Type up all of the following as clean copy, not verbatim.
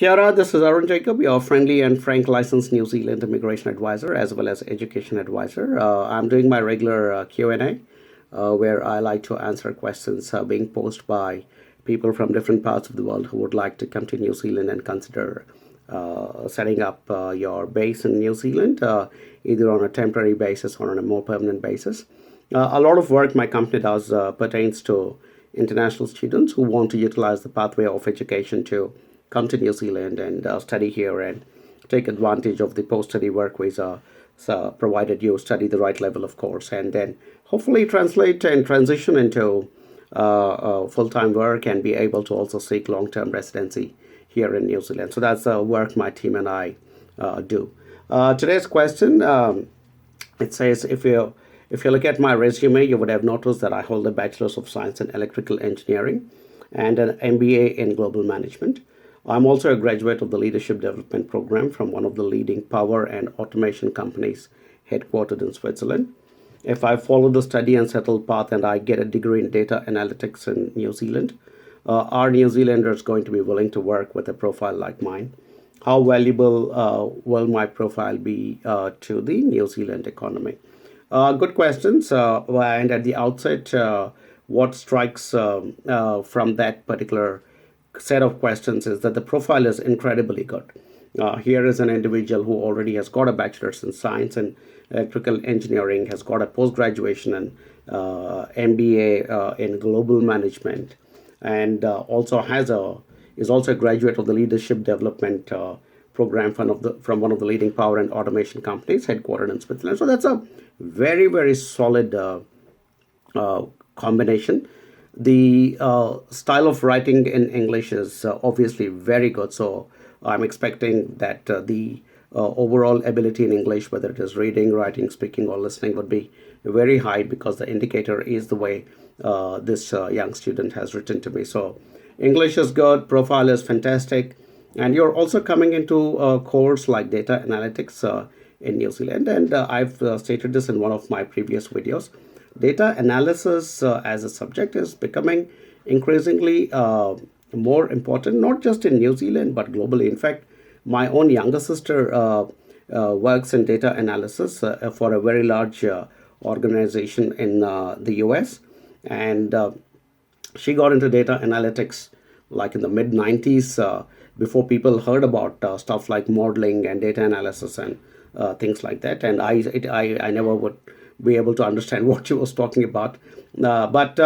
Kia ora, this is Arun Jacob, your friendly and frank licensed New Zealand immigration advisor as well as education advisor. I'm doing my regular Q&A where I like to answer questions being posed by people from different parts of the world who would like to come to New Zealand and consider setting up your base in New Zealand, either on a temporary basis or on a more permanent basis. A lot of work my company does pertains to international students who want to utilize the pathway of education to come to New Zealand and study here and take advantage of the post-study work visa, so provided you study the right level, of course, and then hopefully translate and transition into full-time work and be able to also seek long-term residency here in New Zealand. So that's the work my team and I do. Today's question, it says, if you look at my resume, you would have noticed that I hold a Bachelor's of Science in Electrical Engineering and an MBA in Global Management. I'm also a graduate of the Leadership Development Program from one of the leading power and automation companies headquartered in Switzerland. If I follow the study and settled path and I get a degree in data analytics in New Zealand, are New Zealanders going to be willing to work with a profile like mine? How valuable will my profile be to the New Zealand economy? Good questions. And at the outset, what strikes from that particular set of questions is that the profile is incredibly good. Here is an individual who already has got a bachelor's in science and electrical engineering, has got a post graduation and MBA in global management, and also is also a graduate of the leadership development program from one of the leading power and automation companies headquartered in Switzerland. So that's a very solid combination. The style of writing in English is obviously very good, so I'm expecting that the overall ability in English, whether it is reading, writing, speaking, or listening, would be very high because the indicator is the way this young student has written to me. So English is good, profile is fantastic, and you're also coming into a course like data analytics in New Zealand, and I've stated this in one of my previous videos. Data analysis as a subject is becoming increasingly more important, not just in New Zealand but globally. In fact, my own younger sister works in data analysis for a very large organization in the US, and she got into data analytics like in the mid 90s, before people heard about stuff like modeling and data analysis and things like that. And I never would be able to understand what she was talking about. But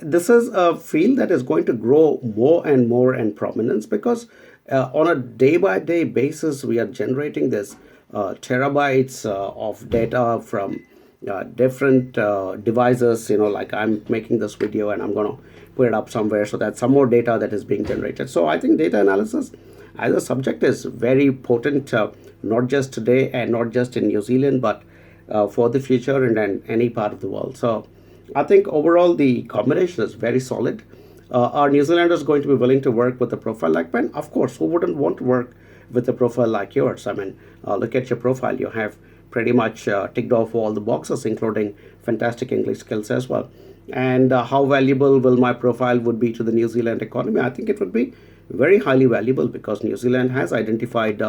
this is a field that is going to grow more and more in prominence because on a day by day basis, we are generating this terabytes of data from different devices. Like I'm making this video and I'm going to put it up somewhere, so that's some more data that is being generated. So I think data analysis as a subject is very potent, not just today and not just in New Zealand, but for the future and in any part of the world. So I think overall the combination is very solid. Are New Zealanders going to be willing to work with a profile like mine? Of course, who wouldn't want to work with a profile like yours? I mean, look at your profile. You have pretty much ticked off all the boxes, including fantastic English skills as well. And how valuable will my profile would be to the New Zealand economy? I think it would be very highly valuable because New Zealand has identified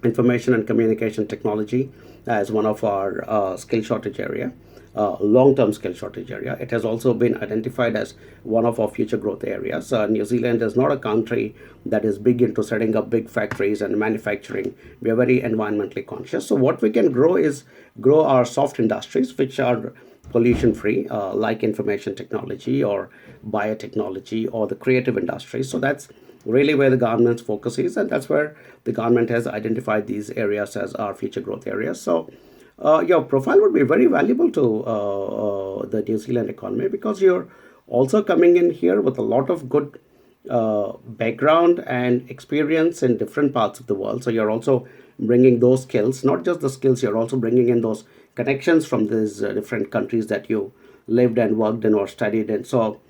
information and communication technology as one of our skill shortage area, long-term skill shortage area. It has also been identified as one of our future growth areas. New Zealand is not a country that is big into setting up big factories and manufacturing. We are very environmentally conscious. So what we can grow is grow our soft industries, which are pollution free, like information technology or biotechnology or the creative industries. So that's really where the government's focus is, and that's where the government has identified these areas as our future growth areas. So your profile would be very valuable to the New Zealand economy because you're also coming in here with a lot of good background and experience in different parts of the world. So you're also bringing those skills, not just the skills, you're also bringing in those connections from these different countries that you lived and worked in or studied in. So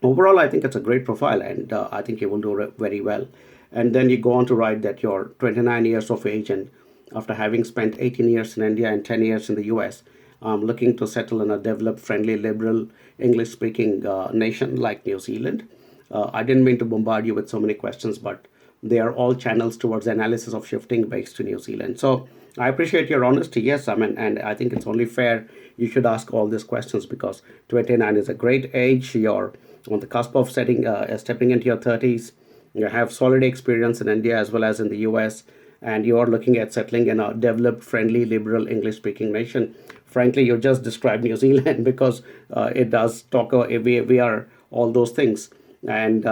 overall, I think it's a great profile, and I think you will do very well. And then you go on to write that you're 29 years of age, and after having spent 18 years in India and 10 years in the US, I'm looking to settle in a developed, friendly, liberal, English speaking nation like New Zealand. I didn't mean to bombard you with so many questions, but they are all channels towards analysis of shifting base to New Zealand. So I appreciate your honesty. Yes, I mean, and I think it's only fair you should ask all these questions because 29 is a great age. You're on the cusp of stepping into your 30s. You have solid experience in India as well as in the US, and you are looking at settling in a developed, friendly, liberal, English-speaking nation. Frankly, you just described New Zealand because it does talk. We are all those things, and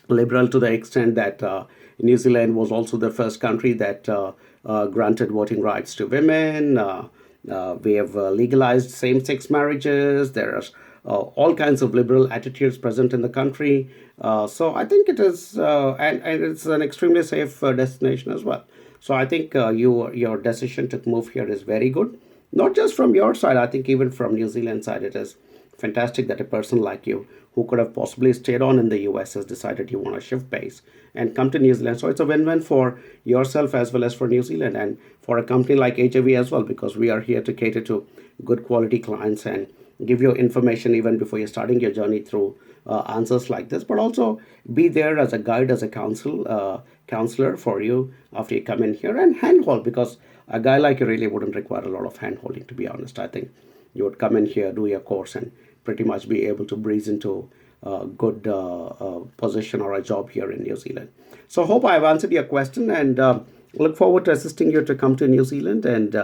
liberal to the extent that New Zealand was also the first country that granted voting rights to women. We have legalized same sex marriages. There are all kinds of liberal attitudes present in the country. So I think it is, and it's an extremely safe destination as well. So I think your decision to move here is very good. Not just from your side, I think even from New Zealand side, it is fantastic that a person like you, who could have possibly stayed on in the US, has decided you want to shift base and come to New Zealand. So it's a win-win for yourself as well as for New Zealand and for a company like HAV as well, because we are here to cater to good quality clients and give you information even before you're starting your journey through answers like this, but also be there as a guide, as a counselor for you after you come in here and handhold, because a guy like you really wouldn't require a lot of handholding, to be honest. I think you would come in here, do your course, and pretty much be able to breeze into a good position or a job here in New Zealand. So hope I've answered your question, and look forward to assisting you to come to New Zealand, and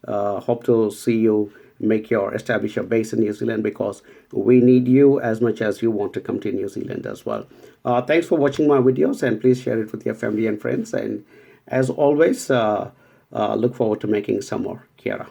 hope to see you establish your base in New Zealand, because we need you as much as you want to come to New Zealand as well. Thanks for watching my videos, and please share it with your family and friends. And as always, look forward to making some more. Kia ora.